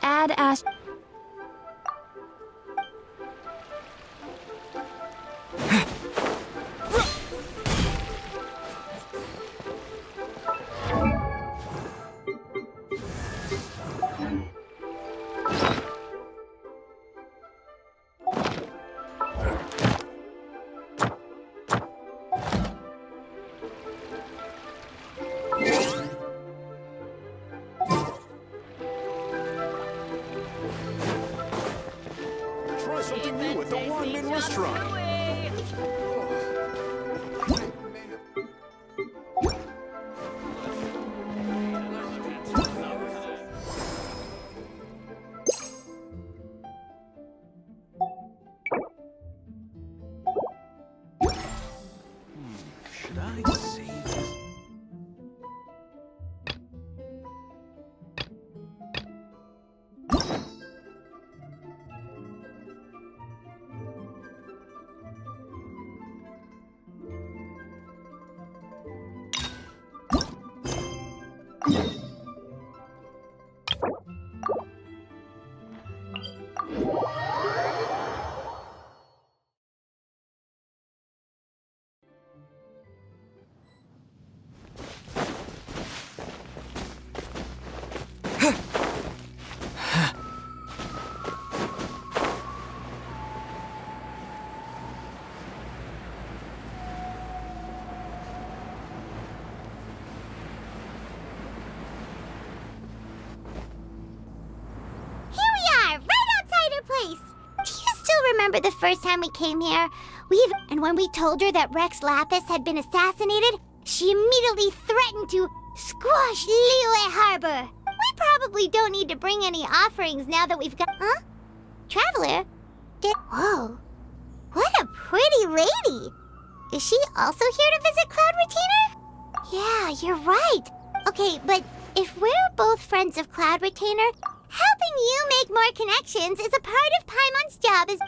add as... Try something new at the Wanmin restaurant. Should I save this? Remember the first time we came here? And when we told her that Rex Lapis had been assassinated, she immediately threatened to squash Liyue Harbor. We probably don't need to bring any offerings now that we've got... Huh? Traveler? Whoa. What a pretty lady. Is she also here to visit Cloud Retainer? Yeah, you're right. Okay, but if we're both friends of Cloud Retainer, helping you make more connections is a part of Paimon's job as...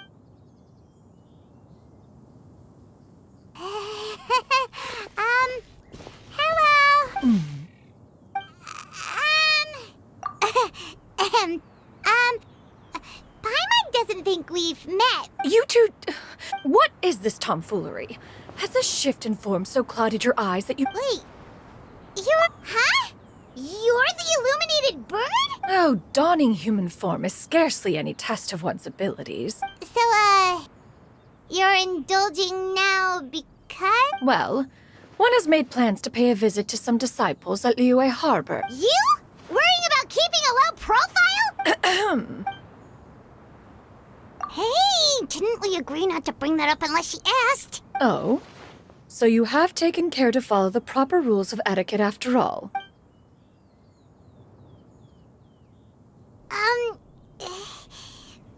hello? Paimon doesn't think we've met. You two... What is this tomfoolery? Has a shift in form so clouded your eyes that you... Wait, huh? You're the illuminated bird? Oh, donning human form is scarcely any test of one's abilities. So, you're indulging now because... Well, one has made plans to pay a visit to some disciples at Liyue Harbor. You? Worrying about keeping a low profile? Hey, didn't we agree not to bring that up unless she asked? Oh? So you have taken care to follow the proper rules of etiquette after all.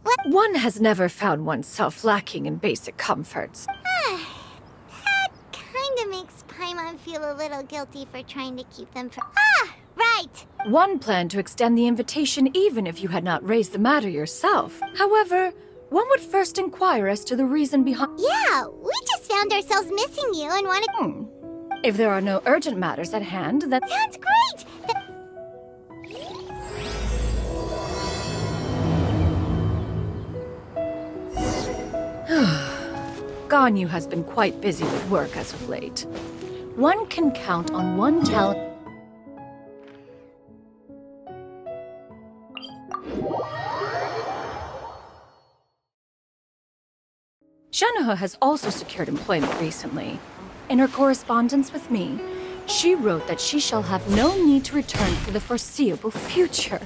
What? One has never found oneself lacking in basic comforts. That kinda makes Paimon feel a little guilty for trying to keep them from... Right! One planned to extend the invitation even if you had not raised the matter yourself. However, one would first inquire as to the reason behind... Yeah, we just found ourselves missing you and wanted... If there are no urgent matters at hand, that... Sounds great! Ganyu has been quite busy with work as of late. One can count on one talent... Shenoha has also secured employment recently. In her correspondence with me, she wrote that she shall have no need to return for the foreseeable future.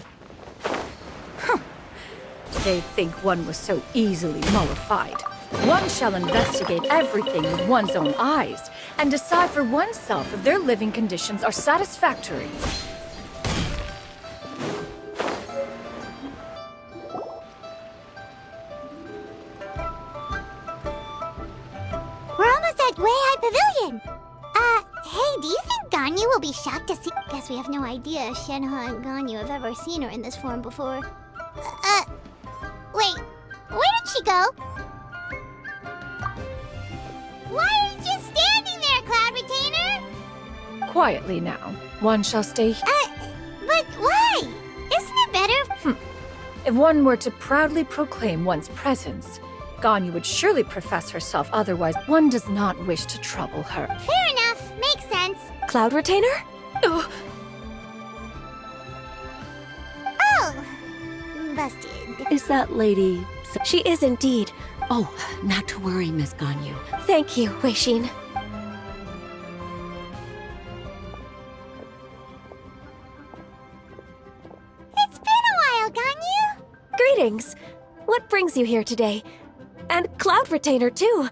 They think one was so easily mollified. One shall investigate everything with one's own eyes and decide for oneself if their living conditions are satisfactory. We're almost at Weihai Pavilion! Hey, do you think Ganyu will be shocked to see... Guess we have no idea if Shenoha and Ganyu have ever seen her in this form before. Wait, where did she go? Why are you just standing there, Cloud Retainer? Quietly now. One shall stay here. But why? Isn't it better? If one were to proudly proclaim one's presence, Ganyu would surely profess herself, otherwise one does not wish to trouble her. Fair enough. Makes sense. Cloud Retainer? Oh, Oh. Busted. Is that lady... She is indeed. Oh, not to worry, Miss Ganyu. Thank you, Weishin. It's been a while, Ganyu. Greetings. What brings you here today? And Cloud Retainer, too.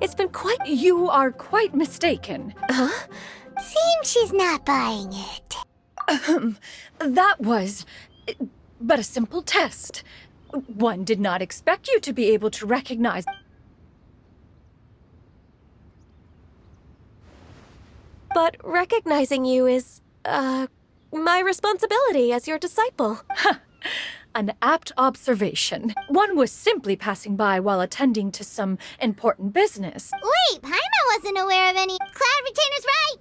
It's been quite... you are quite mistaken. Huh? Seems she's not buying it. That was but a simple test. One did not expect you to be able to recognize. But recognizing you is, my responsibility as your disciple. An apt observation. One was simply passing by while attending to some important business. Wait, Paimon wasn't aware of any. Cloud Retainer's right.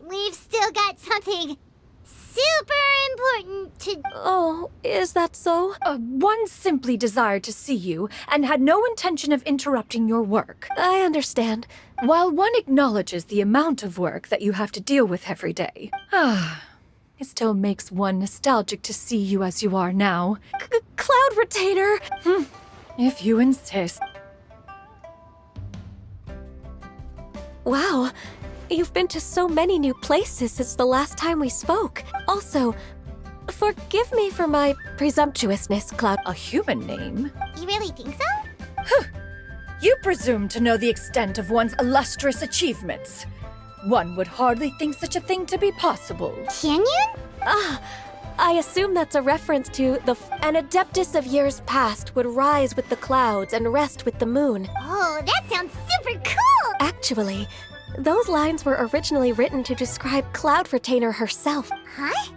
We've still got something super important to. Oh, is that so? One simply desired to see you and had no intention of interrupting your work. I understand. While one acknowledges the amount of work that you have to deal with every day, it still makes one nostalgic to see you as you are now. Cloud Retainer! If you insist. Wow, you've been to so many new places since the last time we spoke. Also, forgive me for my presumptuousness, Cloud. A human name? You really think so? You presume to know the extent of one's illustrious achievements. One would hardly think such a thing to be possible. XIANYUN? I assume that's a reference to an adeptus of years past would rise with the clouds and rest with the moon. Oh, that sounds super cool! Actually, those lines were originally written to describe Cloud Retainer herself. Huh?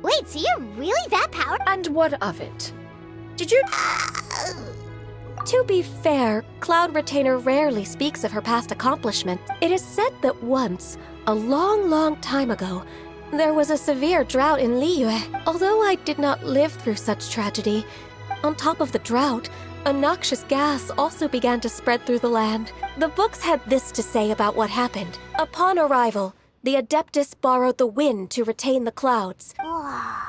Wait, so you're really that powerful? And what of it? Did you... To be fair, Cloud Retainer rarely speaks of her past accomplishments. It is said that once, a long, long time ago, there was a severe drought in Liyue. Although I did not live through such tragedy, on top of the drought, a noxious gas also began to spread through the land. The books had this to say about what happened. Upon arrival, the Adeptus borrowed the wind to retain the clouds. Wow.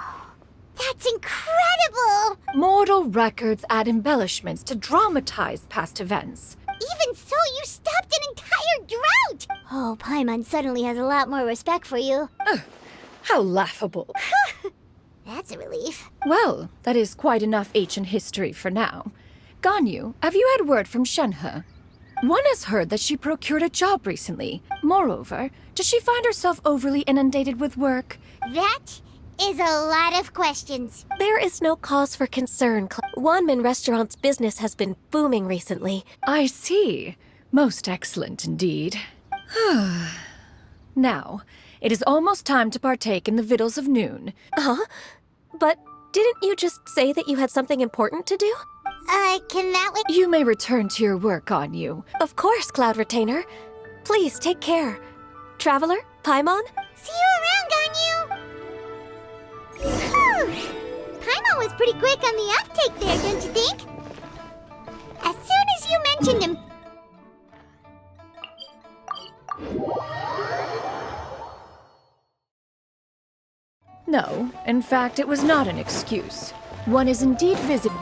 That's incredible! Mortal records add embellishments to dramatize past events. Even so, you stopped an entire drought! Oh, Paimon suddenly has a lot more respect for you. How laughable. That's a relief. Well, that is quite enough ancient history for now. Ganyu, have you had word from Shenhe? One has heard that she procured a job recently. Moreover, does she find herself overly inundated with work? That is a lot of questions. There is no cause for concern. Wanmin Restaurant's business has been booming recently. I see. Most excellent indeed. Now, it is almost time to partake in the victuals of noon. Huh? But didn't you just say that you had something important to do? Can that wait? You may return to your work, Ganyu. Of course, Cloud Retainer. Please take care. Traveler, Paimon? See you around, Ganyu! Whew. Paimon was pretty quick on the uptake there, don't you think? As soon as you mentioned him... No, in fact, it was not an excuse. One is indeed visible.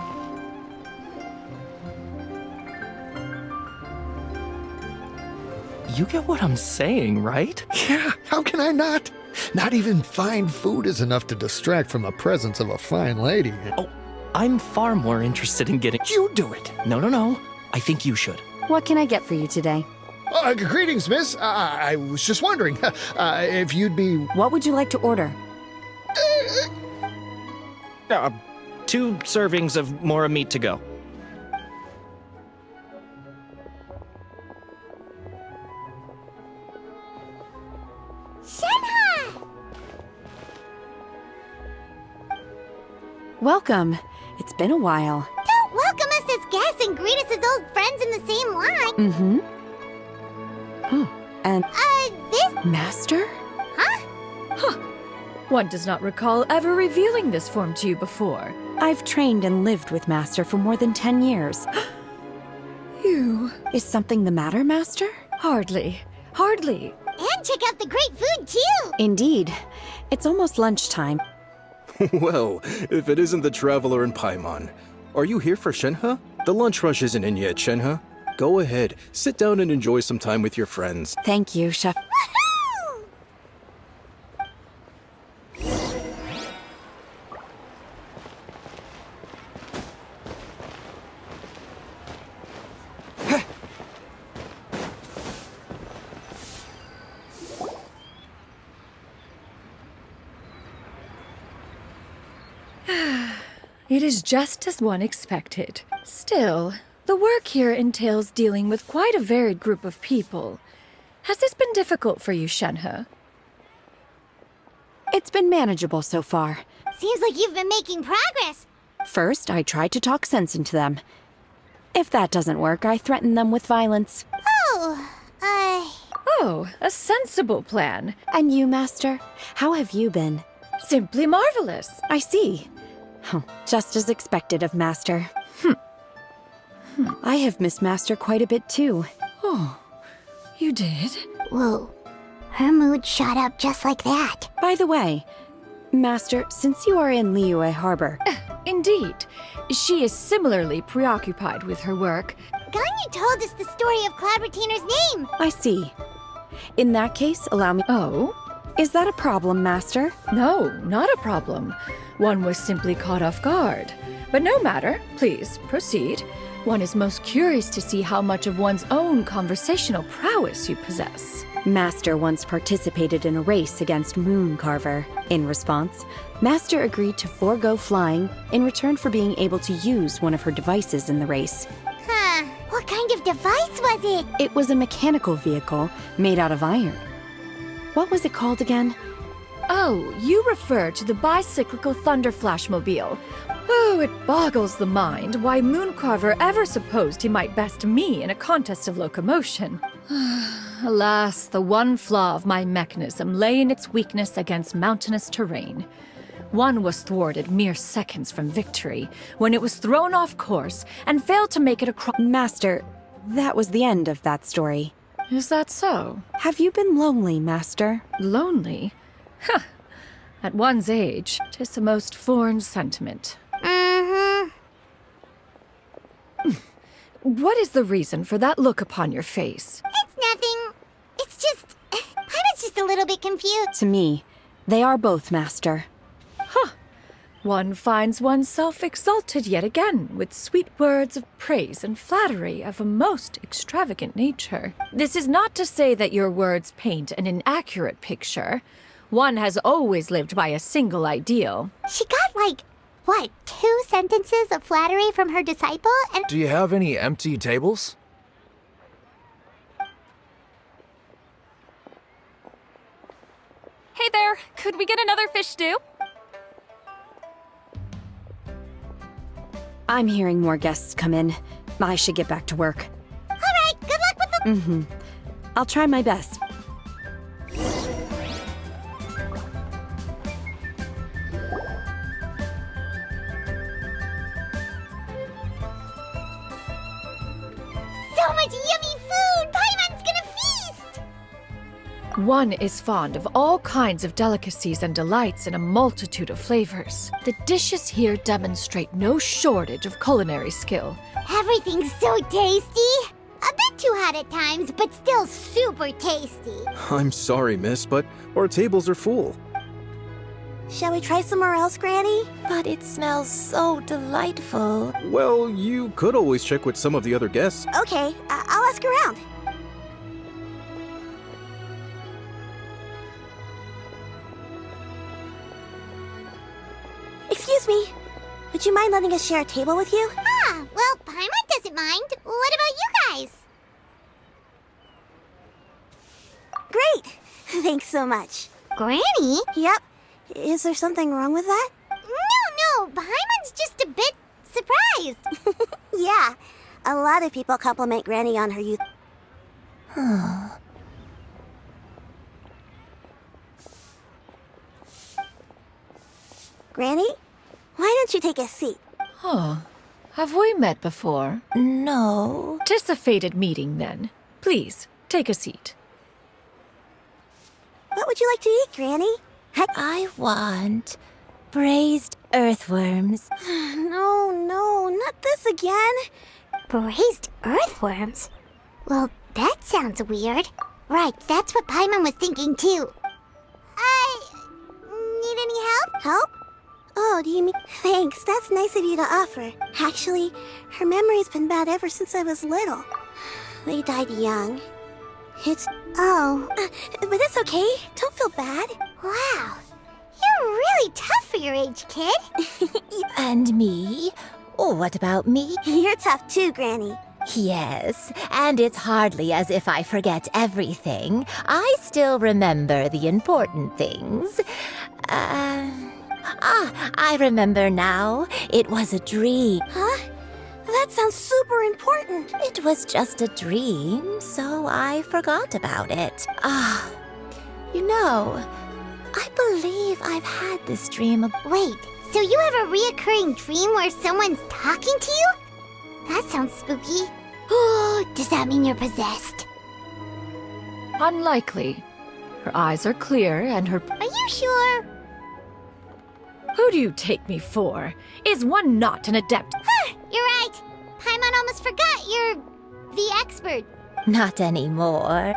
You get what I'm saying, right? Yeah, how can I not? Not even fine food is enough to distract from the presence of a fine lady. Oh, I'm far more interested in getting... You do it! No. I think you should. What can I get for you today? Greetings, miss. I was just wondering if you'd be... What would you like to order? 2 servings of Mora meat to go. Shenhe! Welcome. It's been a while. Don't welcome us as guests and greet us as old friends in the same line. Mm-hmm. Oh, and This... Master? Huh? One does not recall ever revealing this form to you before. I've trained and lived with Master for more than 10 years. You. Is something the matter, Master? Hardly. Hardly. And check out the great food, too! Indeed. It's almost lunchtime. Well, if it isn't the Traveler and Paimon. Are you here for Shenhe? The lunch rush isn't in yet, Shenhe. Go ahead, sit down and enjoy some time with your friends. Thank you, Chef. Woohoo! It is just as one expected. Still, the work here entails dealing with quite a varied group of people. Has this been difficult for you, Shenhe? It's been manageable so far. Seems like you've been making progress. First, I tried to talk sense into them. If that doesn't work, I threaten them with violence. Oh, a sensible plan. And you, Master? How have you been? Simply marvelous. I see. Just as expected of Master. I have missed Master quite a bit too. Oh, you did? Whoa. Her mood shot up just like that. By the way, Master, since you are in Liyue Harbor, Indeed. She is similarly preoccupied with her work. Ganyu told us the story of Cloud Retainer's name. I see. In that case, allow me. Oh? Is that a problem, Master? No, not a problem. One was simply caught off guard. But no matter. Please, proceed. One is most curious to see how much of one's own conversational prowess you possess. Master once participated in a race against Mooncarver. In response, Master agreed to forego flying in return for being able to use one of her devices in the race. Huh. What kind of device was it? It was a mechanical vehicle made out of iron. What was it called again? Oh, you refer to the bicyclical Thunder Flashmobile. Oh, it boggles the mind why Mooncarver ever supposed he might best me in a contest of locomotion. Alas, the one flaw of my mechanism lay in its weakness against mountainous terrain. One was thwarted mere seconds from victory, when it was thrown off course and failed to make it across. Master, that was the end of that story. Is that so? Have you been lonely, Master? Lonely? Huh. At one's age, 'tis a most foreign sentiment. Mm-hmm. What is the reason for that look upon your face? It's nothing. It's just... I was just a little bit confused. To me, they are both, Master. One finds oneself exalted yet again with sweet words of praise and flattery of a most extravagant nature. This is not to say that your words paint an inaccurate picture. One has always lived by a single ideal. She got like, what, 2 sentences of flattery from her disciple? And Do you have any empty tables? Hey there, could we get another fish stew? I'm hearing more guests come in. I should get back to work. all right, good luck with the... I'll try my best. So much yummy food! Paimon's gonna feast! One is fond of all kinds of delicacies and delights in a multitude of flavors. The dishes here demonstrate no shortage of culinary skill. Everything's so tasty! A bit too hot at times, but still super tasty. I'm sorry, miss, but our tables are full. Shall we try somewhere else, Granny? But it smells so delightful. Well, you could always check with some of the other guests. Okay, I'll ask around. Excuse me. Would you mind letting us share a table with you? Ah, well, Paimon doesn't mind. What about you guys? Great. Thanks so much. Granny? Yep. Is there something wrong with that? No, Paimon's just a bit surprised. Yeah. A lot of people compliment Granny on her youth. Granny? Why don't don't you take a seat? Huh. Have we met before? No. 'Tis a fated meeting, then. Please, take a seat. What would you like to eat, Granny? I want braised earthworms. No, not this again. Braised earthworms? Well, that sounds weird. Right, that's what Paimon was thinking too. Need any help? Help? Oh, do you mean... Thanks, that's nice of you to offer. Actually, her memory's been bad ever since I was little. They died young. Oh, but it's okay. Don't feel bad. Wow, you're really tough for your age, kid. And me? Oh, what about me? You're tough too, Granny. Yes, and it's hardly as if I forget everything. I still remember the important things. I remember now. It was a dream. Huh? That sounds super important. It was just a dream, so I forgot about it. You know, I believe I've had this dream. Wait, so you have a reoccurring dream where someone's talking to you? That sounds spooky. Oh, does that mean you're possessed? Unlikely. Her eyes are clear and her... Are you sure? Who do you take me for? Is one not an adept? You're right. Paimon almost forgot you're the expert. Not anymore.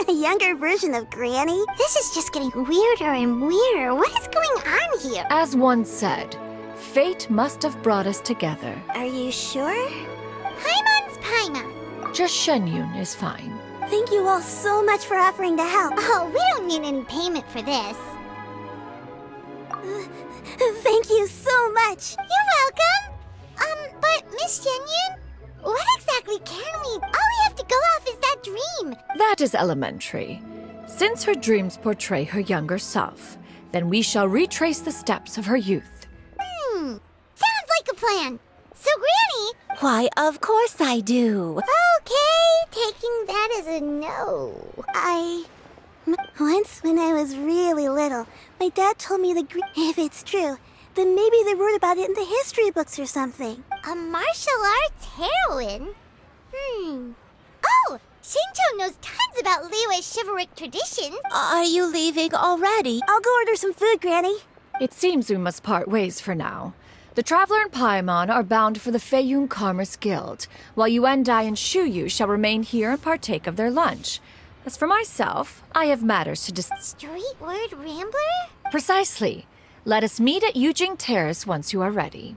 A younger version of Granny? This is just getting weirder and weirder. What is going on here? As one said, fate must have brought us together. Are you sure? Paimon's Paimon. Just Shenyun is fine. Thank you all so much for offering to help. Oh, we don't need any payment for this. Thank you so much. You're welcome. But Miss Shenyun, what exactly can we... All we have to go off is that dream. That is elementary. Since her dreams portray her younger self, then we shall retrace the steps of her youth. Sounds like a plan. So, Granny... Why, of course I do. Okay, taking that as a no. Once, when I was really little, my dad told me if it's true, then maybe they wrote about it in the history books or something. A martial arts heroine? Oh, Shinto knows tons about Liyue's chivalric traditions. Are you leaving already? I'll go order some food, Granny. It seems we must part ways for now. The Traveler and Paimon are bound for the Feiyun Commerce Guild, while Yuendai and Shuyu shall remain here and partake of their lunch. As for myself, I have matters to Street word rambler? Precisely. Let us meet at Yujing Terrace once you are ready.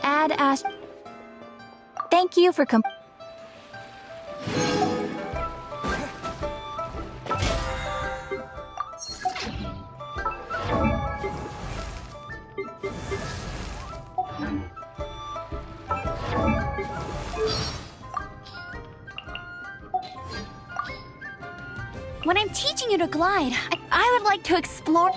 Ad Ash. Thank you for When I'm teaching you to glide, I would like to explore...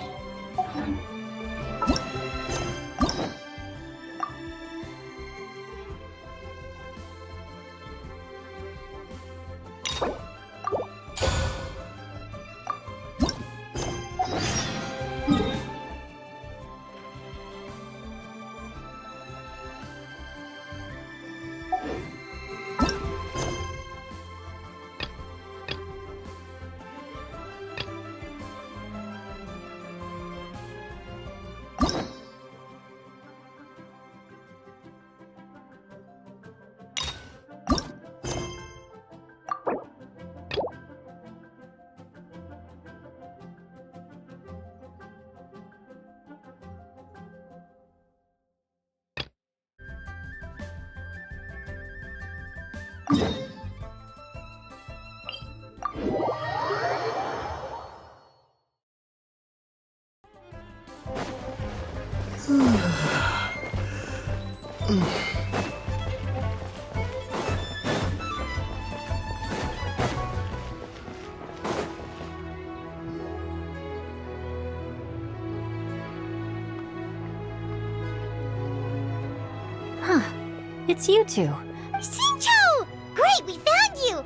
It's you two. Xingqiu! Great, we found you!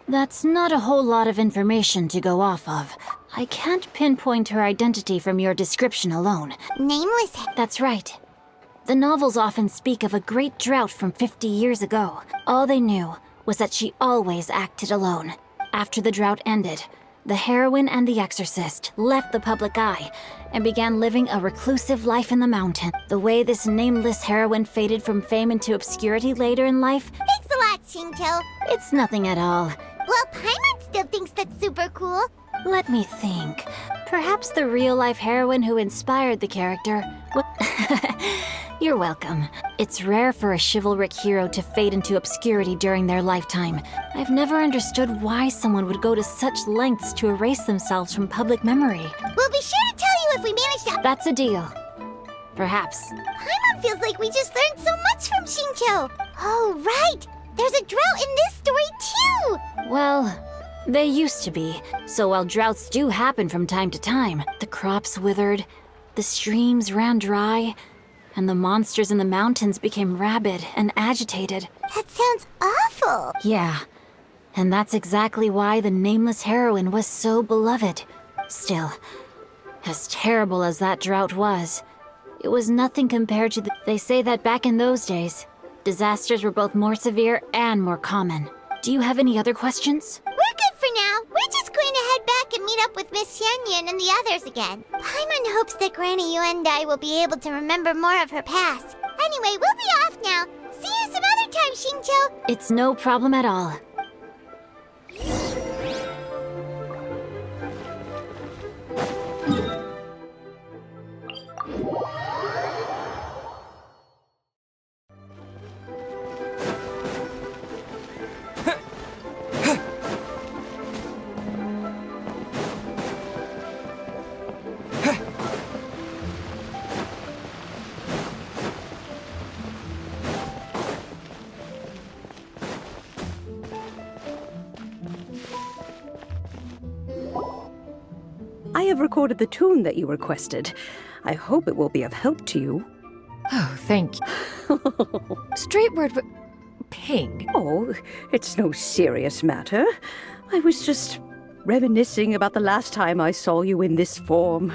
That's not a whole lot of information to go off of. I can't pinpoint her identity from your description alone. Nameless. That's right. The novels often speak of a great drought from 50 years ago. All they knew was that she always acted alone. After the drought ended, the heroine and the exorcist left the public eye and began living a reclusive life in the mountain. The way this nameless heroine faded from fame into obscurity later in life, Thanks a lot, Xingqiu. it's nothing at all. Well, Paimon still thinks that's super cool. Let me think. Perhaps the real-life heroine who inspired the character... You're welcome. It's rare for a chivalric hero to fade into obscurity during their lifetime. I've never understood why someone would go to such lengths to erase themselves from public memory. We'll be sure to tell you if we manage to... That's a deal. Perhaps. Paimon feels like we just learned so much from Xingqiu. Oh, right! There's a drought in this story, too! Well, they used to be. So while droughts do happen from time to time, the crops withered, the streams ran dry, and the monsters in the mountains became rabid and agitated. That sounds awful. Yeah, and that's exactly why the nameless heroine was so beloved. Still, as terrible as that drought was, it was nothing compared to They say that back in those days, disasters were both more severe and more common. Do you have any other questions? We're good for now. We're just going to head back and meet up with Miss XIANYUN and the others again. Paimon hopes that Granny Yuendai will be able to remember more of her past. Anyway, we'll be off now. See you some other time, Xingqiu. It's no problem at all. I have recorded the tune that you requested. I hope it will be of help to you. Oh, thank you. Straight word, ping. Oh, it's no serious matter. I was just reminiscing about the last time I saw you in this form.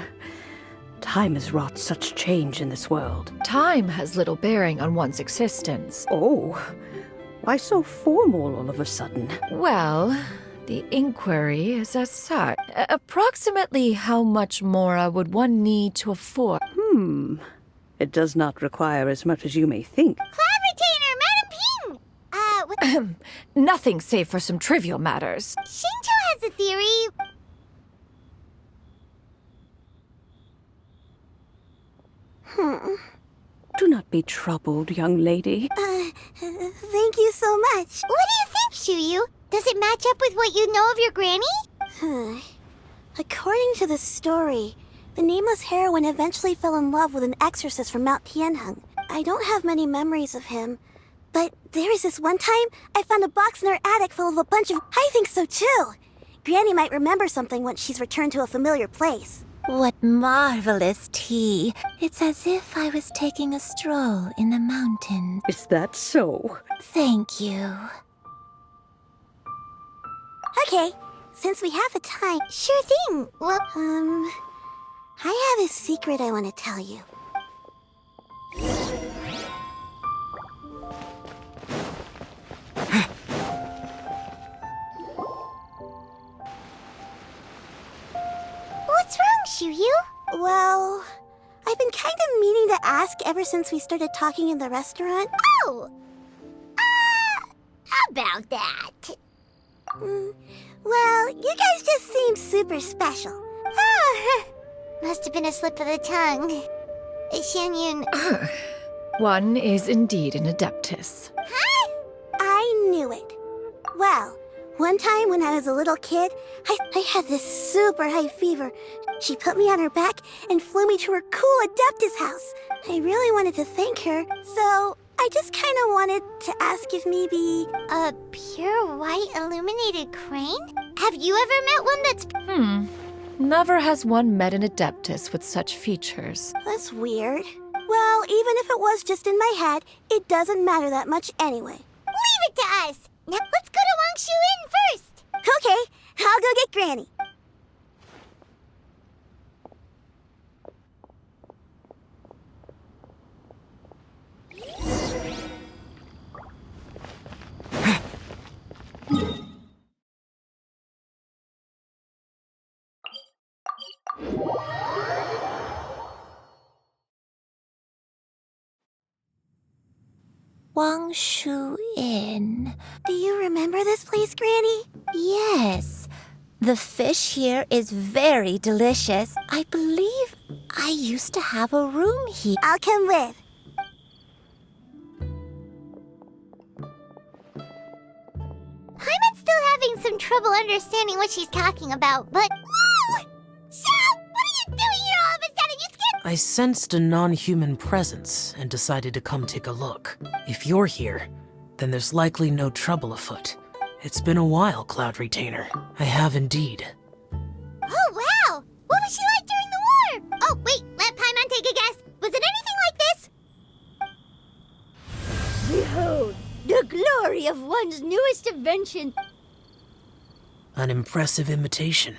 Time has wrought such change in this world. Time has little bearing on one's existence. Oh, why so formal all of a sudden? Well, the inquiry is as such. Approximately how much more would one need to afford? It does not require as much as you may think. Cloud Retainer, Madam Ping! Nothing save for some trivial matters. Xingqiu has a theory. Do not be troubled, young lady. Thank you so much. What do you think, Shuyu? Does it match up with what you know of your granny? According to the story, the nameless heroine eventually fell in love with an exorcist from Mount Tianheng. I don't have many memories of him, but there was this one time I found a box in her attic full of a bunch of... I think so too. Granny might remember something once she's returned to a familiar place. What marvelous tea. It's as if I was taking a stroll in the mountains. Is that so? Thank you. Okay, since we have the time... Sure thing. Well, I have a secret I want to tell you. what's wrong, Shuyu? Well, I've been kind of meaning to ask ever since we started talking in the restaurant. Oh! About that. Well, you guys just seem super special. Oh, must have been a slip of the tongue. XIANYUN... One is indeed an adeptus. Huh? I knew it. Well, one time when I was a little kid, I had this super high fever. She put me on her back and flew me to her cool adeptus house. I really wanted to thank her, so I just kind of wanted to ask if maybe... A pure white illuminated crane? Have you ever met one that's... Never has one met an Adeptus with such features. That's weird. Well, even if it was just in my head, it doesn't matter that much anyway. Leave it to us! Now let's go to Wangshu Inn first! Okay, I'll go get Granny. Wangshu Inn. Do you remember this place, Granny? Yes. The fish here is very delicious. I believe I used to have a room here. I'll come with. Paimon's still having some trouble understanding what she's talking about, but... Whoa! Shao! What are you doing here all of a sudden? You scared... I sensed a non-human presence and decided to come take a look. If you're here, then there's likely no trouble afoot. It's been a while, Cloud Retainer. I have indeed. Oh, wow! What was she like during the war? Oh, wait, let Paimon take a guess. Was it anything like this? Behold, the glory of one's newest invention. An impressive imitation.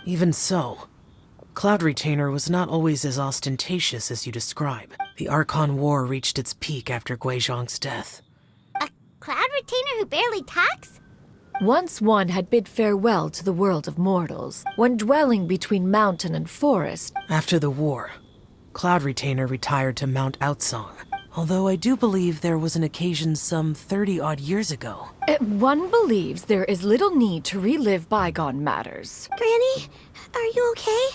Even so, Cloud Retainer was not always as ostentatious as you describe. The Archon War reached its peak after Guizhong's death. A Cloud Retainer who barely talks? Once one had bid farewell to the world of mortals, when dwelling between mountain and forest. After the war, Cloud Retainer retired to Mount Outsong, although I do believe there was an occasion some 30-odd years ago. One believes there is little need to relive bygone matters. Granny, are you okay?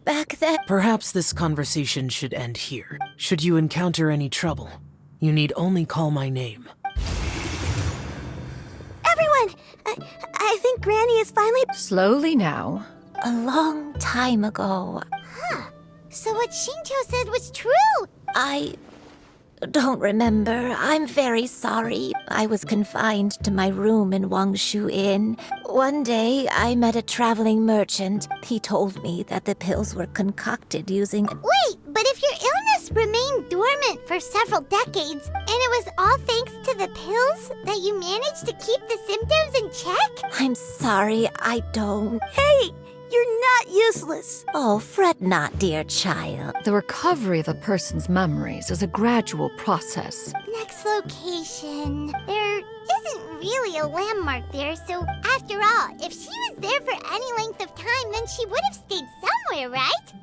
Back then... Perhaps this conversation should end here. Should you encounter any trouble, you need only call my name. Everyone! I think Granny is finally... Slowly now. A long time ago. Huh. So what Shinto said was true! I don't remember. I'm very sorry. I was confined to my room in Wangshu Inn. One day, I met a traveling merchant. He told me that the pills were concocted using... Wait, but if your illness remained dormant for several decades, and it was all thanks to the pills that you managed to keep the symptoms in check? I'm sorry, I don't... Hey! You're not useless. Oh, fret not, dear child. The recovery of a person's memories is a gradual process. Next location. There isn't really a landmark there, so after all, if she was there for any length of time, then she would have stayed somewhere, right?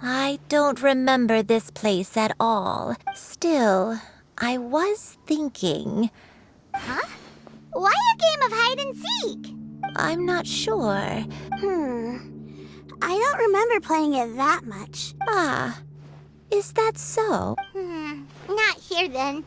I don't remember this place at all. Still, I was thinking... Huh? Why a game of hide and seek? I'm not sure. I don't remember playing it that much. Ah, is that so? Not here then.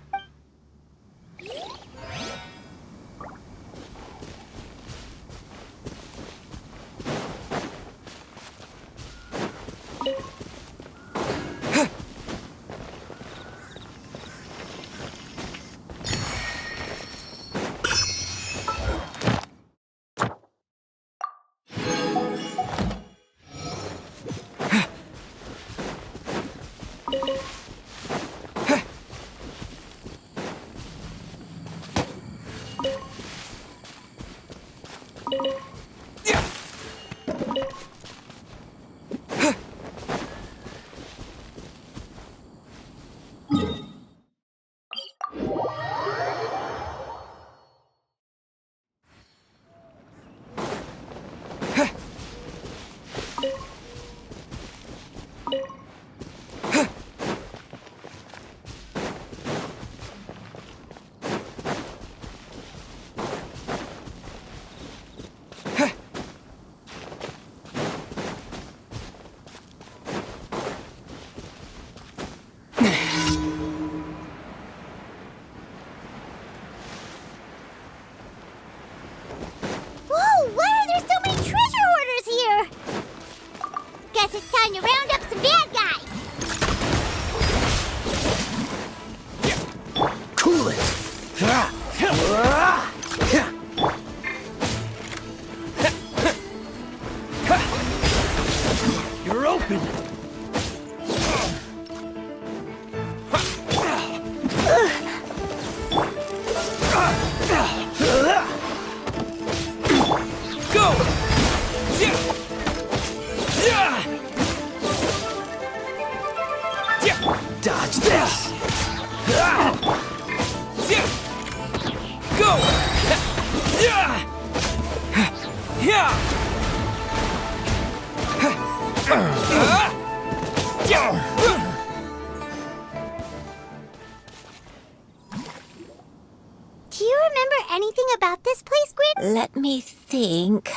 Do you remember anything about this place, Granny? Let me think.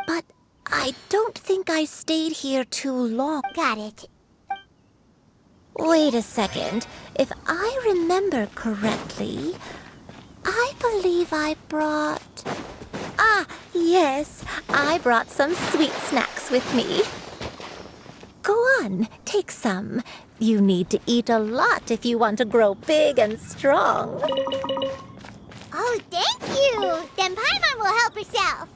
But I don't think I stayed here too long. Got it. Wait a second. If I remember correctly, I believe I brought... Ah, yes. I brought some sweet snacks with me. Go on, take some. You need to eat a lot if you want to grow big and strong. Oh, thank you! Then Paimon will help herself.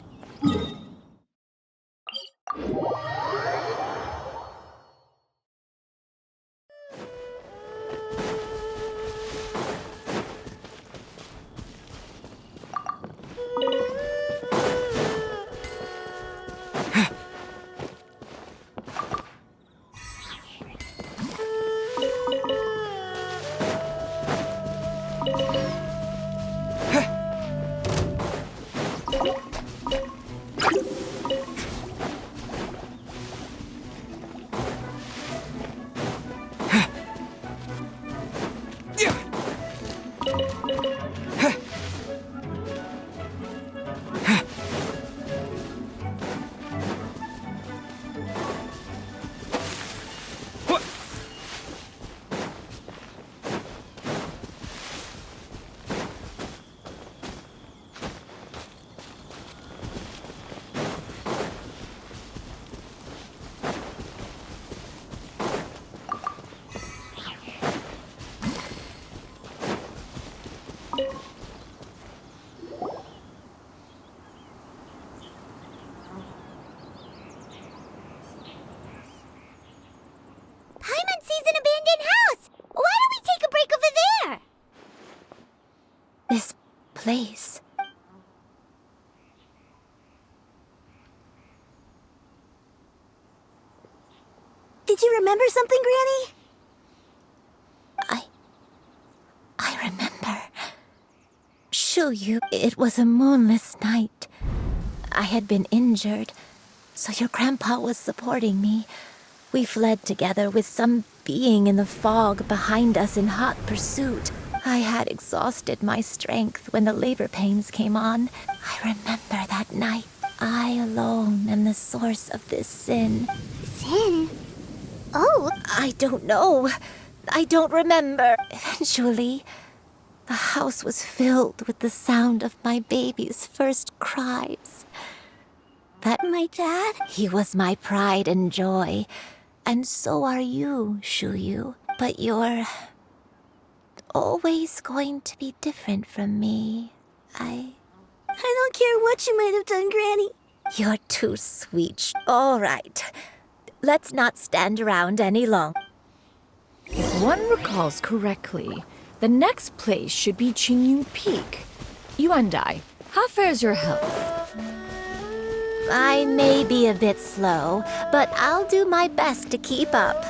Paimon sees an abandoned house! Why don't we take a break over there? This place... Did you remember something, Granny? I remember. Shuyu, it was a moonless night. I had been injured, so your grandpa was supporting me. We fled together with some being in the fog behind us in hot pursuit. I had exhausted my strength when the labor pains came on. I remember that night. I alone am the source of this sin. Sin? Oh. I don't know. I don't remember. Eventually, the house was filled with the sound of my baby's first cries. My dad? He was my pride and joy. And so are you, Shuyu. But you're always going to be different from me. I don't care what you might have done, Granny. You're too sweet. All right. Let's not stand around any longer. If one recalls correctly, the next place should be Qingyun Peak. Yuandai, how fares your health? I may be a bit slow, but I'll do my best to keep up.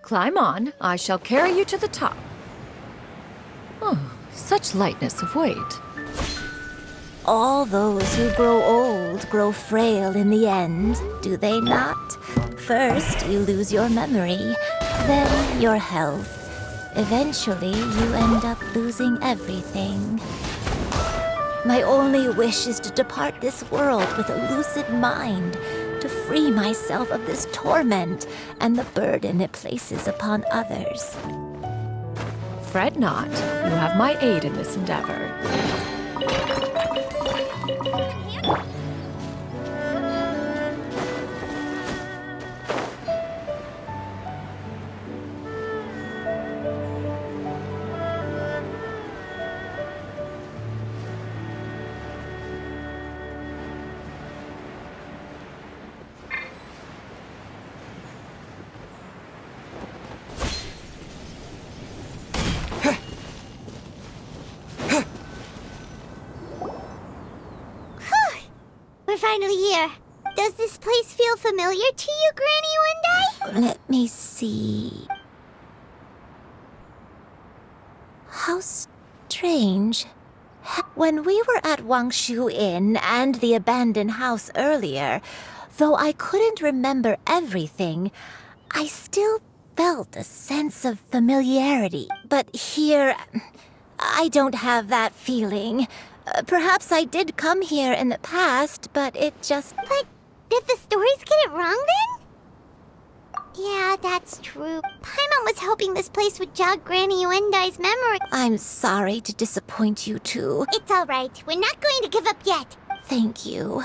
Climb on. I shall carry you to the top. Oh, such lightness of weight. All those who grow old grow frail in the end, do they not? First, you lose your memory, then your health. Eventually, you end up losing everything. My only wish is to depart this world with a lucid mind, to free myself of this torment and the burden it places upon others. Fret not. You have my aid in this endeavor. We're finally here. Does this place feel familiar to you, Granny Yuandai? Let me see. How strange. When we were at Wangshu Inn and the abandoned house earlier, Though I couldn't remember everything, I still felt a sense of familiarity. But here, I don't have that feeling. Perhaps I did come here in the past, but it just... But did the stories get it wrong then? Yeah, that's true. Paimon was hoping this place would jog Granny Yuendi's memory. I'm sorry to disappoint you too. It's all right. We're not going to give up yet. Thank you.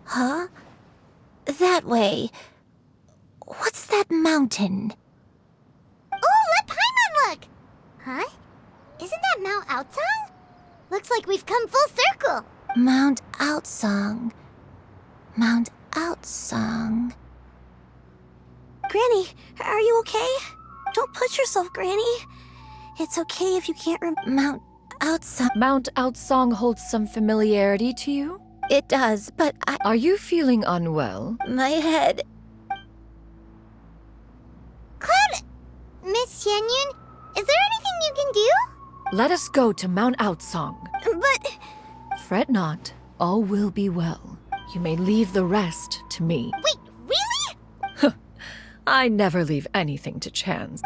Huh? That way. What's that mountain? Oh, let Paimon look! Huh? Isn't that Mount Outsong? Looks like we've come full circle. Mount Outsong. Mount Outsong. Granny, are you okay? Don't push yourself, Granny. It's okay if you can't Mount Outsong. Mount Outsong holds some familiarity to you? It does, but Are you feeling unwell? My head... Cloud... Miss XIANYUN, is there anything you can do? Let us go to Mount Outsong. But... Fret not, all will be well. You may leave the rest to me. Wait, really? I never leave anything to chance.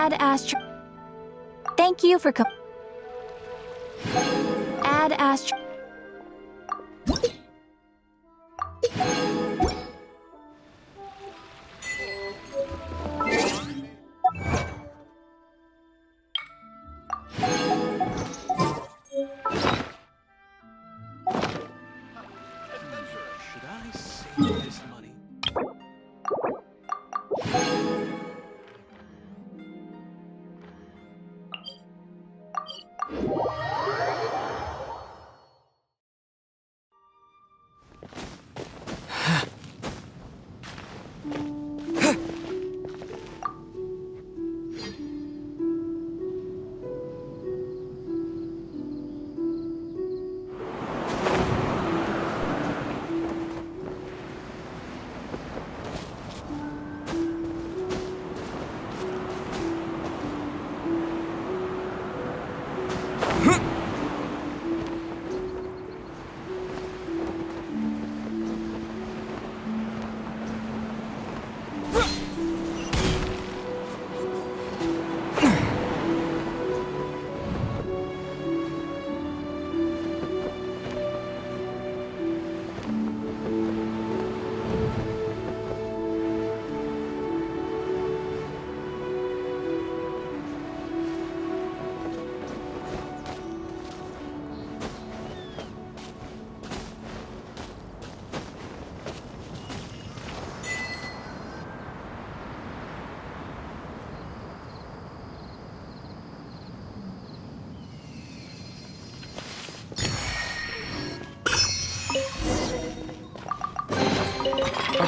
Add Astro. Thank you for Add Astro. Should I save this money?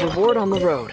reward on the road.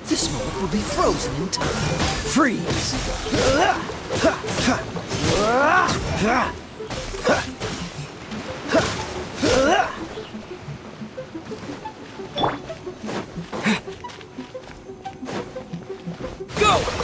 This moment will be frozen in time. Freeze! Go!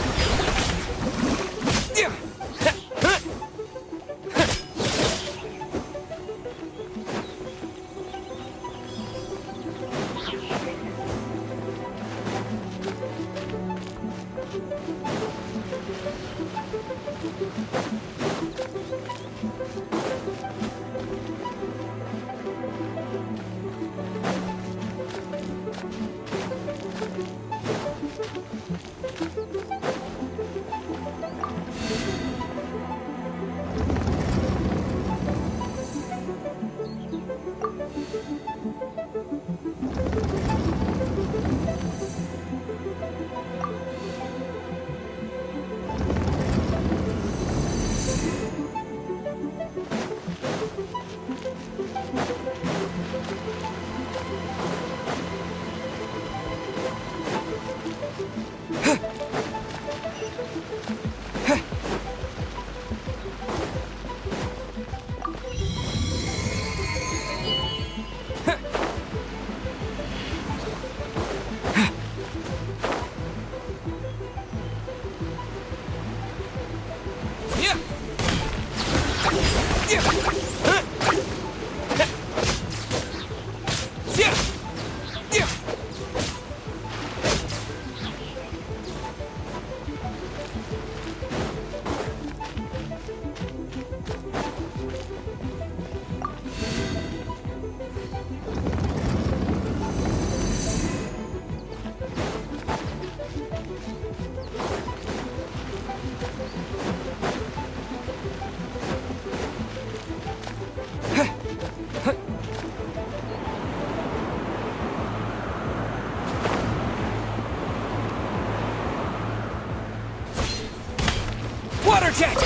Water jet!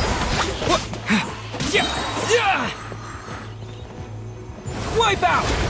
Wipe out!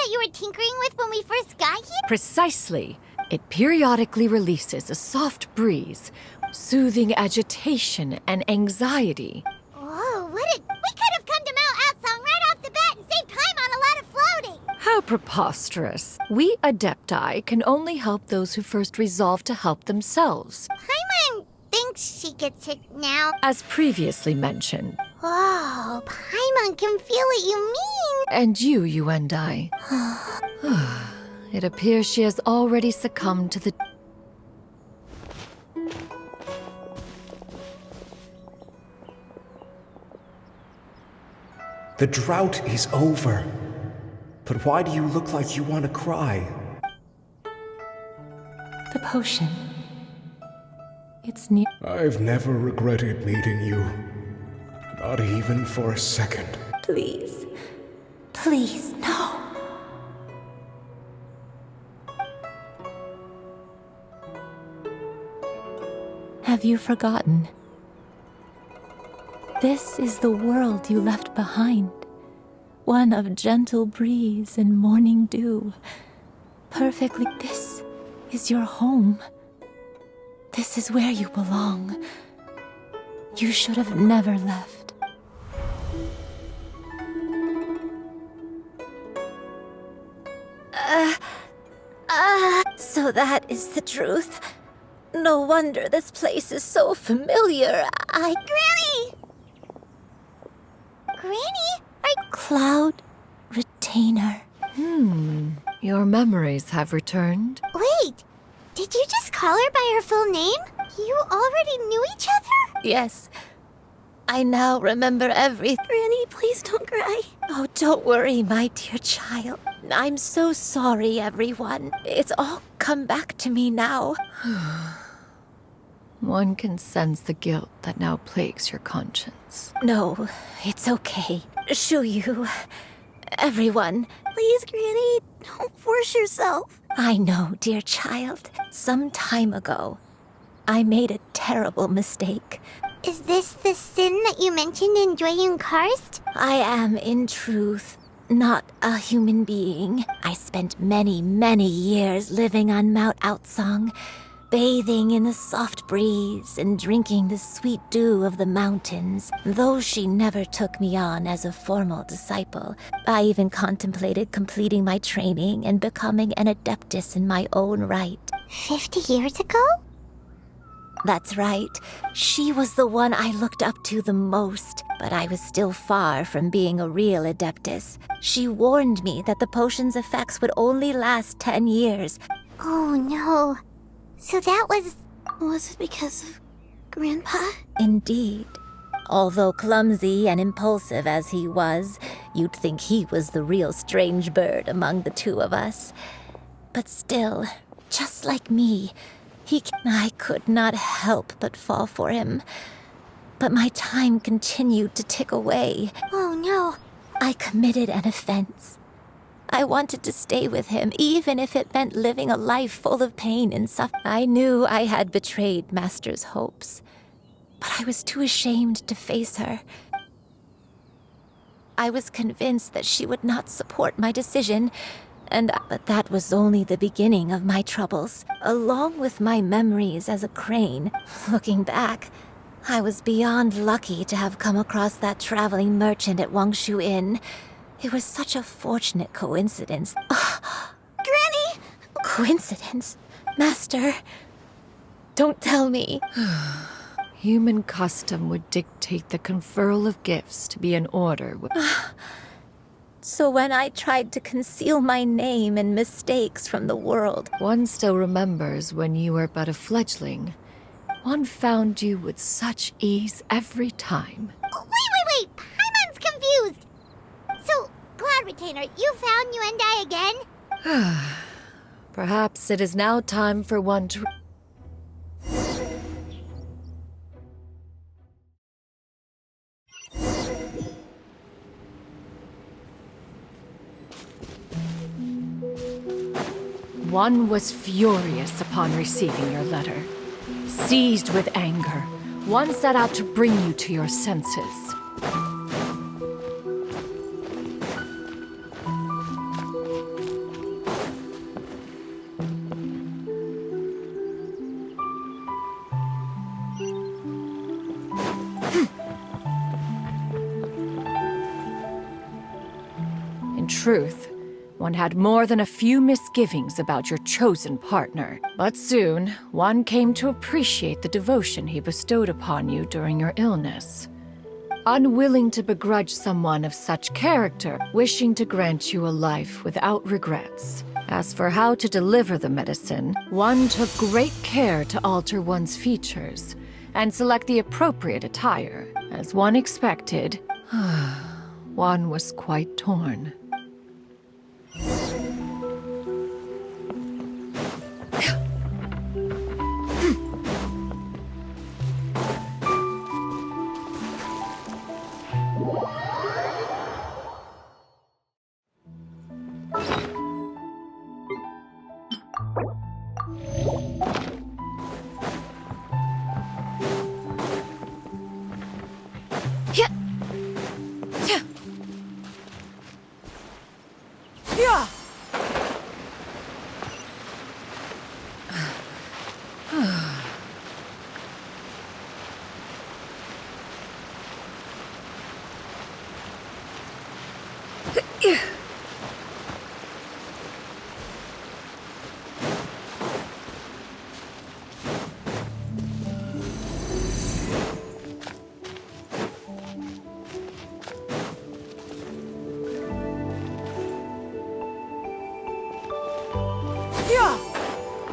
that you were tinkering with when we first got here? Precisely. It periodically releases a soft breeze, soothing agitation and anxiety. Whoa, we could have come to Mount Outsong right off the bat and saved Paimon a lot of floating! How preposterous. We Adepti can only help those who first resolve to help themselves. Paimon thinks she gets it now. As previously mentioned. Whoa, Paimon can feel what you mean! And you and I. It appears she has already succumbed to the... The drought is over. But why do you look like you want to cry? The potion. It's near. I've never regretted meeting you. Not even for a second. Please. Please, no. Have you forgotten? This is the world you left behind. One of gentle breeze and morning dew. Perfectly. This is your home. This is where you belong. You should have never left. So that is the truth. No wonder this place is so familiar. Granny! Granny? Cloud Retainer. Your memories have returned. Wait, did you just call her by her full name? You already knew each other? Yes. I now remember everything. Granny, please don't cry. Oh, don't worry, my dear child. I'm so sorry, everyone. It's all come back to me now. One can sense the guilt that now plagues your conscience. No, it's okay. Shuyu, everyone. Please, Granny, don't force yourself. I know, dear child. Some time ago, I made a terrible mistake. Is this the sin that you mentioned in Joyun Karst? I am, in truth, not a human being. I spent many, many years living on Mount Outsong, bathing in the soft breeze and drinking the sweet dew of the mountains. Though she never took me on as a formal disciple, I even contemplated completing my training and becoming an adeptus in my own right. 50 years ago? That's right. She was the one I looked up to the most, but I was still far from being a real adeptus. She warned me that the potion's effects would only last 10 years. Oh no. So that was... Was it because of Grandpa? Indeed. Although clumsy and impulsive as he was, you'd think he was the real strange bird among the two of us. But still, just like me, I could not help but fall for him. But my time continued to tick away. Oh no. I committed an offense. I wanted to stay with him, even if it meant living a life full of pain and suffering. I knew I had betrayed Master's hopes, but I was too ashamed to face her. I was convinced that she would not support my decision, but that was only the beginning of my troubles. Along with my memories as a crane, looking back, I was beyond lucky to have come across that traveling merchant at Wangshu Inn. It was such a fortunate coincidence. Granny! Coincidence? Master, don't tell me. Human custom would dictate the conferral of gifts to be in order with... So when I tried to conceal my name and mistakes from the world... One still remembers when you were but a fledgling. One found you with such ease every time. Wait! Paimon's confused! So, Cloud Retainer, you found Yu'endai again? Perhaps it is now time for one to... One was furious upon receiving your letter. Seized with anger, one set out to bring you to your senses. truth, one had more than a few misgivings about your chosen partner. But soon, one came to appreciate the devotion he bestowed upon you during your illness. Unwilling to begrudge someone of such character, wishing to grant you a life without regrets. As for how to deliver the medicine, one took great care to alter one's features and select the appropriate attire. As one expected, one was quite torn.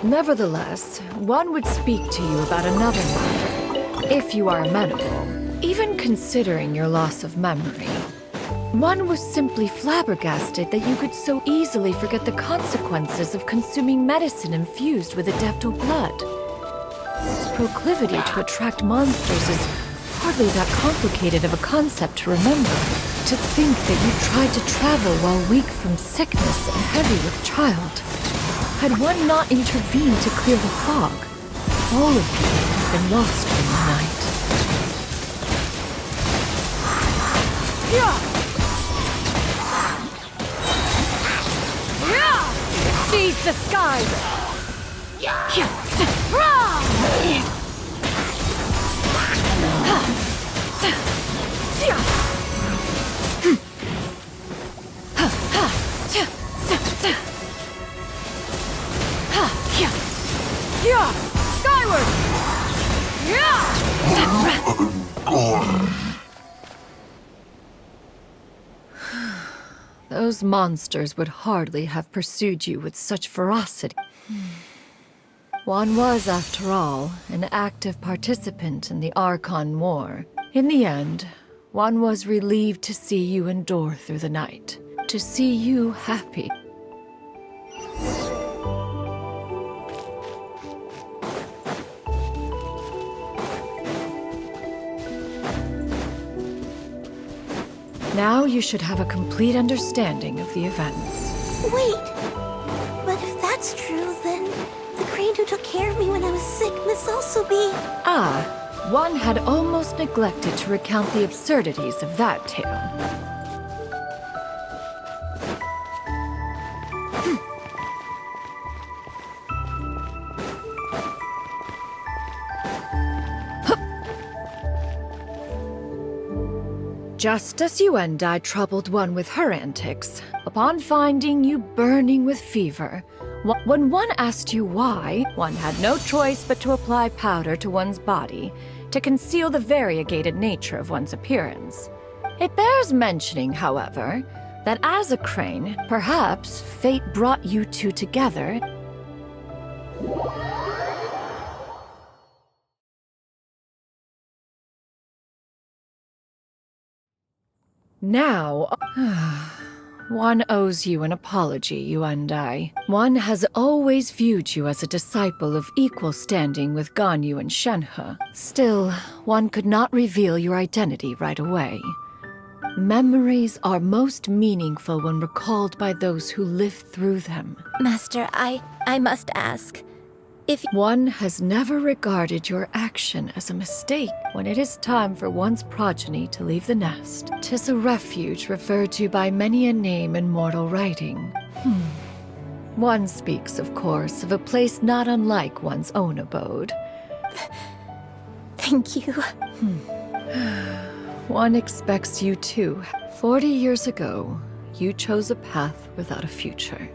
Nevertheless, one would speak to you about another matter, if you are amenable. Even considering your loss of memory, one was simply flabbergasted that you could so easily forget the consequences of consuming medicine infused with adeptal blood. Its proclivity to attract monsters is hardly that complicated of a concept to remember. To think that you tried to travel while weak from sickness and heavy with child. Had one not intervened to clear the fog, all of you would have been lost during the night. Seize the skies! Skyward! Those monsters would hardly have pursued you with such ferocity. One was, after all, an active participant in the Archon War. In the end, one was relieved to see you endure through the night, to see you happy. Now you should have a complete understanding of the events. Wait! But if that's true, then the crane who took care of me when I was sick must also be... Ah, one had almost neglected to recount the absurdities of that tale. Just as Yuendai troubled one with her antics, upon finding you burning with fever, when one asked you why, one had no choice but to apply powder to one's body to conceal the variegated nature of one's appearance. It bears mentioning, however, that as a crane, perhaps fate brought you two together. Now, one owes you an apology, Yuendai. One has always viewed you as a disciple of equal standing with Ganyu and Shenhe. Still, one could not reveal your identity right away. Memories are most meaningful when recalled by those who lived through them. Master, I must ask. If one has never regarded your action as a mistake when it is time for one's progeny to leave the nest. 'Tis a refuge referred to by many a name in mortal writing. One speaks, of course, of a place not unlike one's own abode. Thank you. One expects you too. 40 years ago, You chose a path without a future.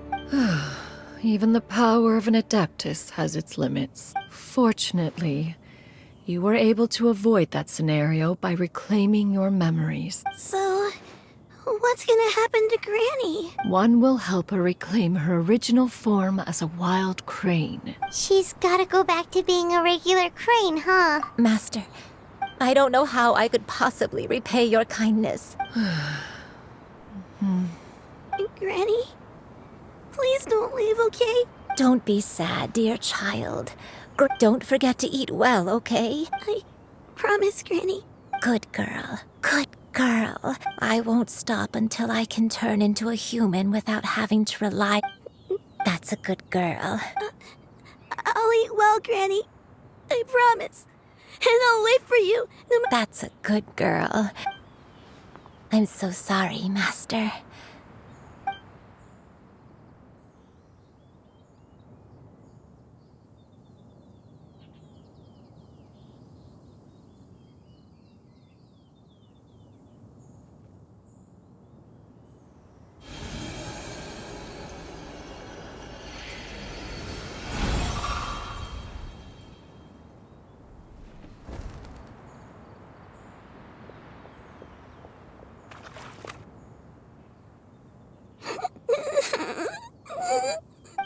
Even the power of an Adeptus has its limits. Fortunately, you were able to avoid that scenario by reclaiming your memories. So, what's gonna happen to Granny? One will help her reclaim her original form as a wild crane. She's gotta go back to being a regular crane, huh? Master, I don't know how I could possibly repay your kindness. Granny? Please don't leave, okay? Don't be sad, dear child. Don't forget to eat well, okay? I promise, Granny. Good girl. Good girl. I won't stop until I can turn into a human without having to rely... That's a good girl. I'll eat well, Granny. I promise. And I'll wait for you. That's a good girl. I'm so sorry, Master.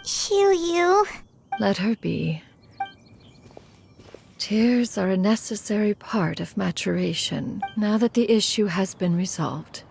Xiu. Let her be. Tears are a necessary part of maturation, now that the issue has been resolved.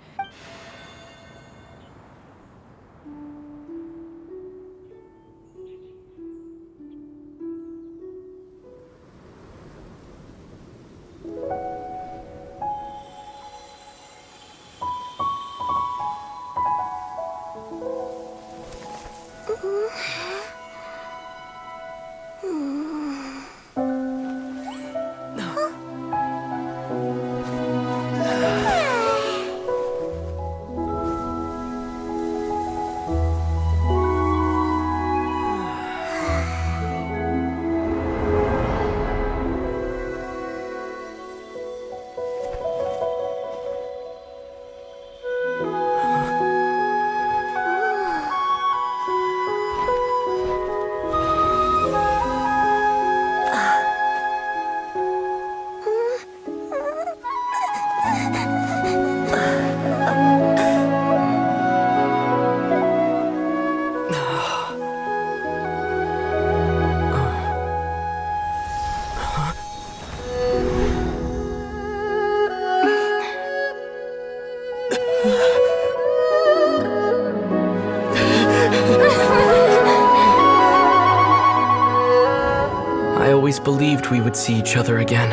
I always believed we would see each other again,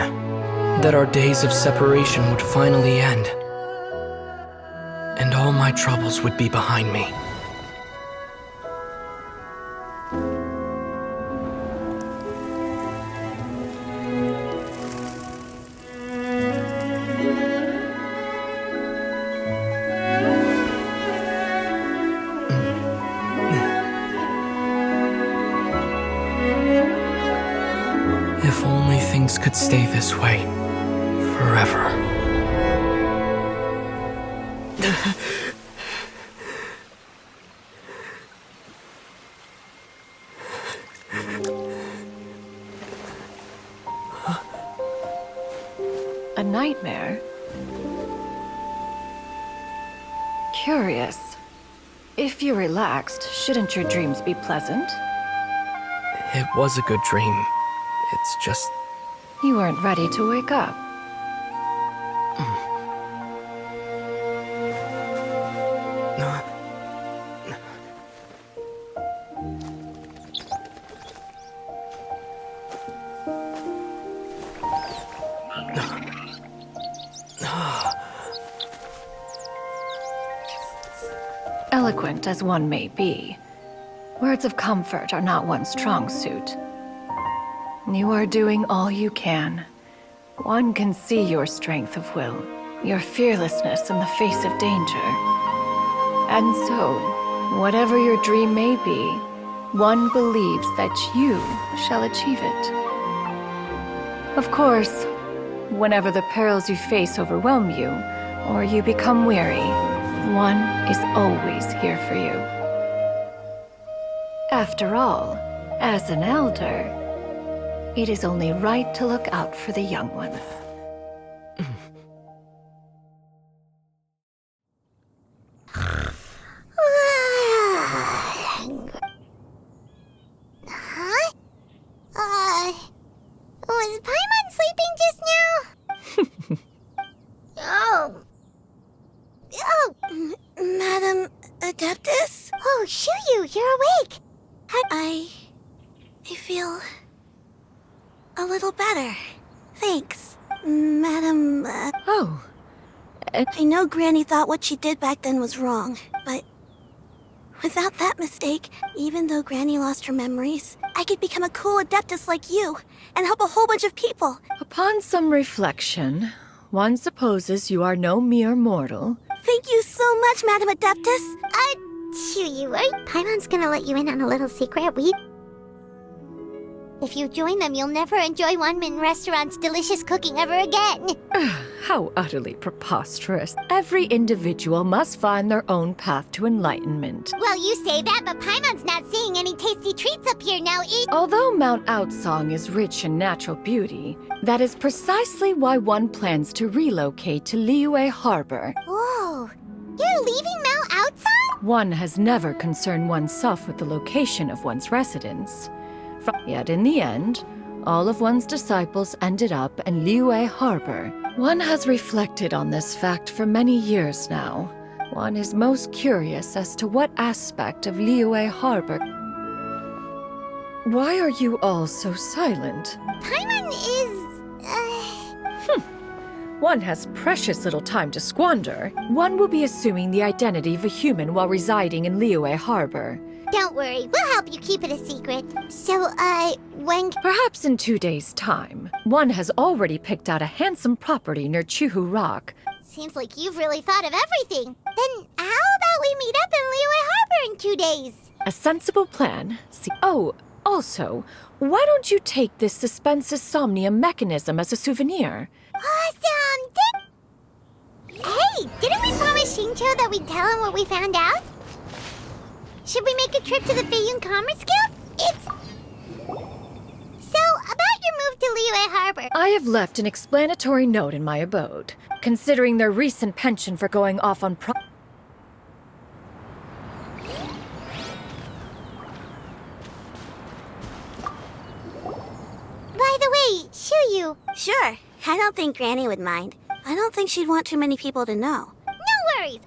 that our days of separation would finally end, and all my troubles would be behind me. If only things could stay this way forever. A nightmare? Curious. If you're relaxed, shouldn't your dreams be pleasant? It was a good dream. It's just... You weren't ready to wake up. Eloquent as one may be, words of comfort are not one's strong suit. You are doing all you can. One can see your strength of will, your fearlessness in the face of danger. And so, whatever your dream may be, one believes that you shall achieve it. Of course, whenever the perils you face overwhelm you, or you become weary, One is always here for you. After all, as an elder, it is only right to look out for the young ones. Huh? Was Paimon sleeping just now? Oh. Madam Adeptus? Oh, Shuyu, you're awake. I feel a little better. Thanks, Madam. Oh. I know Granny thought what she did back then was wrong, but without that mistake, even though Granny lost her memories, I could become a cool Adeptus like you and help a whole bunch of people. Upon some reflection, one supposes you are no mere mortal. Thank you so much, Madam Adeptus. Shuyu, Paimon's gonna let you in on a little secret. If you join them, you'll never enjoy Wanmin Restaurant's delicious cooking ever again. How utterly preposterous. Every individual must find their own path to enlightenment. Well, you say that, but Paimon's not seeing any tasty treats up here now. Although Mount Outsong is rich in natural beauty, that is precisely why one plans to relocate to Liyue Harbor. Whoa, you're leaving Mount Outsong? One has never concerned oneself with the location of one's residence. Yet in the end, all of one's disciples ended up in Liyue Harbor. One has reflected on this fact for many years now. One is most curious as to what aspect of Liyue Harbor. Why are you all so silent? Paimon is... One has precious little time to squander. One will be assuming the identity of a human while residing in Liyue Harbor. Don't worry, we'll help you keep it a secret. So, when... Perhaps in 2 days' time. One has already picked out a handsome property near Chuhu Rock. Seems like you've really thought of everything. Then how about we meet up in Liyue Harbor in 2 days? A sensible plan. Oh, also, why don't you take this suspensus somnium mechanism as a souvenir? Awesome! Hey, didn't we promise Shincho that we'd tell him what we found out? Should we make a trip to the Feiyun Commerce Guild? So, about your move to Liyue Harbor. I have left an explanatory note in my abode, considering their recent penchant for going off on By the way, Shuyu. Sure, I don't think Granny would mind. I don't think she'd want too many people to know. No worries,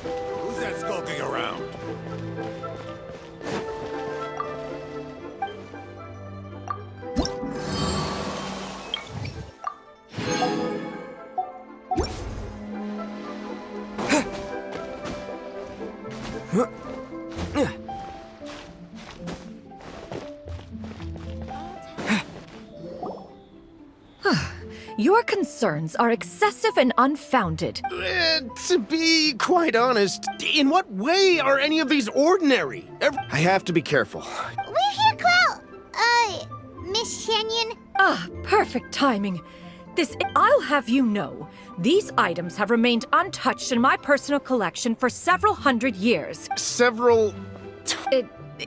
Who's that skulking around? Your concerns are excessive and unfounded. To be quite honest, in what way are any of these ordinary? I have to be careful. We're here, Cloud. Miss XIANYUN. Ah, perfect timing. I'll have you know, these items have remained untouched in my personal collection for several hundred years. Several...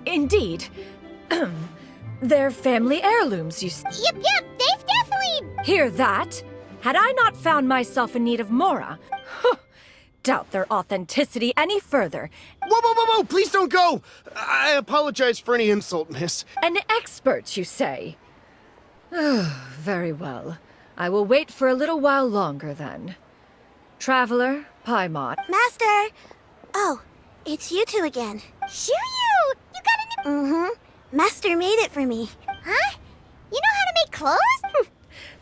Indeed. They're family heirlooms, you see. Yep, they've definitely... Hear that? Had I not found myself in need of Mora, doubt their authenticity any further. Whoa, please don't go! I apologize for any insult, miss. An expert, you say? Very well. I will wait for a little while longer, then. Traveler, Paimon. Master! Oh, it's you two again. Shoo you! You got a new... Mm-hmm. Master made it for me. Huh? You know how to make clothes?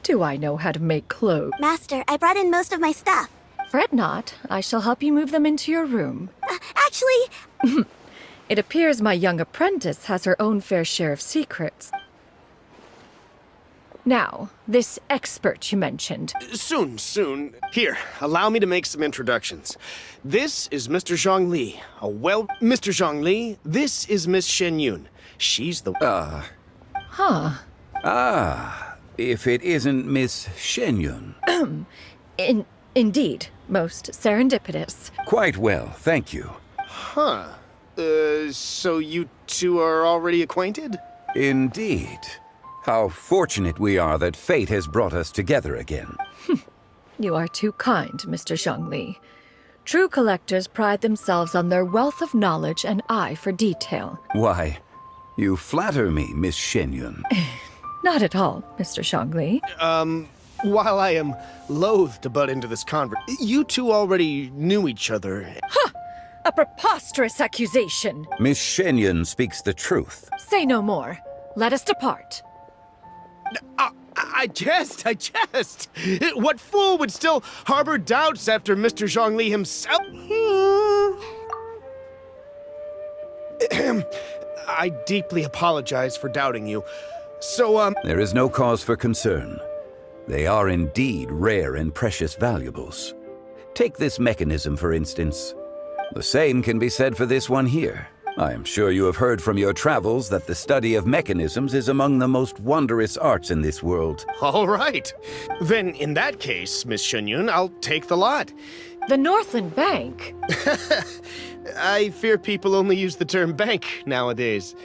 Do I know how to make clothes? Master, I brought in most of my stuff. Fret not. I shall help you move them into your room. Actually... It appears my young apprentice has her own fair share of secrets. Now, this expert you mentioned. Soon. Here, allow me to make some introductions. This is Mr. Zhongli. Mr. Zhongli, this is Miss XIANYUN. She's the... Huh. If it isn't Miss XIANYUN. Indeed. Most serendipitous. Quite well, thank you. Huh. So you two are already acquainted? Indeed. How fortunate we are that fate has brought us together again. You are too kind, Mr. Zhongli. True collectors pride themselves on their wealth of knowledge and eye for detail. Why, you flatter me, Miss XIANYUN. Not at all, Mr. Zhongli. While I am loath to butt into this conversation, you two already knew each other. Ha! A preposterous accusation! Miss XIANYUN speaks the truth. Say no more. Let us depart. I jest. What fool would still harbor doubts after Mr. Zhongli himself? I deeply apologize for doubting you. So, There is no cause for concern. They are indeed rare and precious valuables. Take this mechanism, for instance. The same can be said for this one here. I am sure you have heard from your travels that the study of mechanisms is among the most wondrous arts in this world. All right. Then, in that case, Miss XIANYUN, I'll take the lot. The Northland Bank? I fear people only use the term bank nowadays.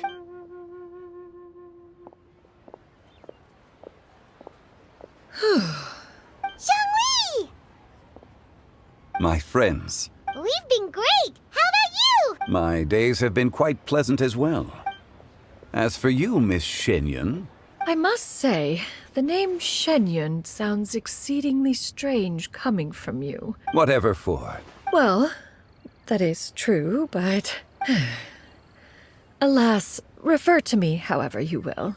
Zhongli! My friends. We've been great! How about you? My days have been quite pleasant as well. As for you, Miss XIANYUN... I must say, the name XIANYUN sounds exceedingly strange coming from you. Whatever for. Well, that is true, but... Alas, refer to me however you will.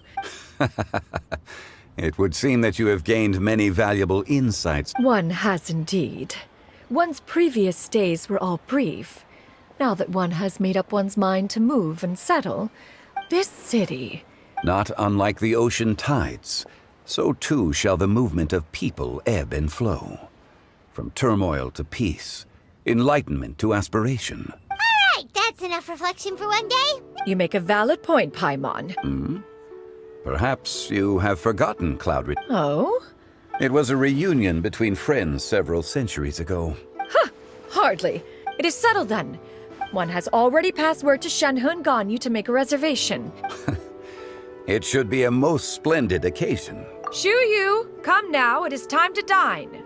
It would seem that you have gained many valuable insights. One has indeed. One's previous stays were all brief. Now that one has made up one's mind to move and settle, this city... Not unlike the ocean tides, so too shall the movement of people ebb and flow. From turmoil to peace, enlightenment to aspiration. All right, that's enough reflection for one day. You make a valid point, Paimon. Perhaps you have forgotten Cloud. Oh? It was a reunion between friends several centuries ago. Ha! Hardly. It is settled then. One has already passed word to Shenhe and Ganyu to make a reservation. It should be a most splendid occasion. Shu Yu, come now, it is time to dine.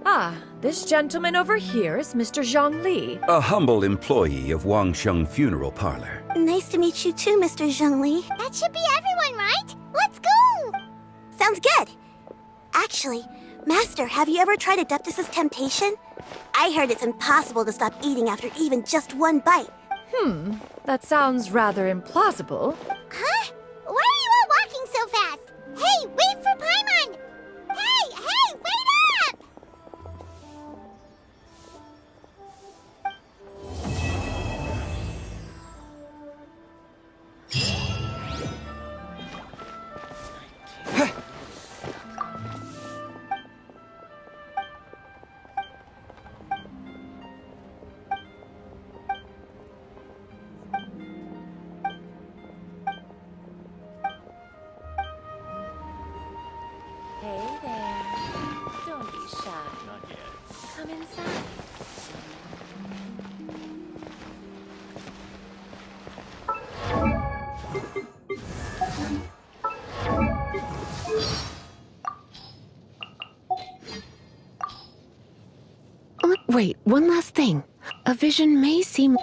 Ah, this gentleman over here is Mr. Zhongli. A humble employee of Wangsheng Funeral Parlor. Nice to meet you too, Mr. Zhongli. That should be everyone, right? Let's go! Sounds good. Actually, Master, have you ever tried Adeptus' temptation? I heard it's impossible to stop eating after even just one bite. That sounds rather implausible. Huh? Why are you all walking so fast? Hey, wait for Paimon! Hey, wait up! Hey there. Don't be shy. Not yet. Come inside. Wait, one last thing. A vision may seem...